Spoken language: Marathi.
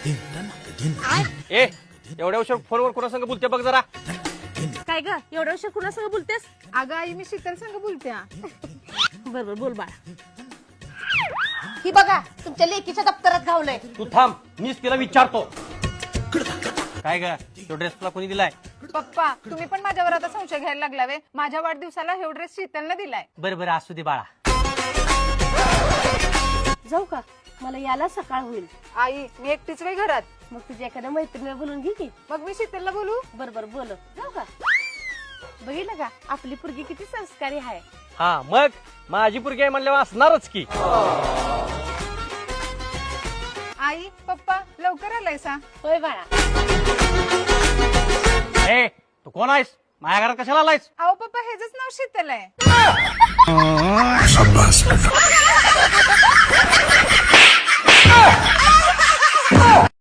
ए एवढ्या उशीर फोनवर कोणासंग बोलते बघ जरा. काय ग एवढ्या वर्ष कुणासंग बोलतेस? अगं आई मी शीतल संग बोलते. बरोबर बोल बाळा. ही बघा तुमच्या लेकीच्या दप्तरात घावलंय. तू थांब, मीच तिला विचारतो. काय ग तो ड्रेस तुला कोणी दिलाय? पप्पा तुम्ही पण माझ्यावर आता संशय घ्यायला लागला वे. माझ्या वाढदिवसाला हे ड्रेस शीतलने दिलाय. बरं बरं असू दे बाळा. जाऊ का? मला याला सकाळ होईल. आई मी एकटीच वे घरात. मग तुझ्या एखाद्या मैत्रिणीला बोलून घे की. मग मी शीतलला बोलू. बरोबर बोल. जाऊ का? बघितलं का आपली पोरगी किती संस्कारी आहे. हा मग माझी पोरगी आहे म्हणल्यावर असणारच की. आई पप्पा लवकर आलायसा. होय बाळा. ए तू कोण आहेस? माझ्या घरात कशाला आलायस? अहो पप्पा हेच नाव शीतल आहे.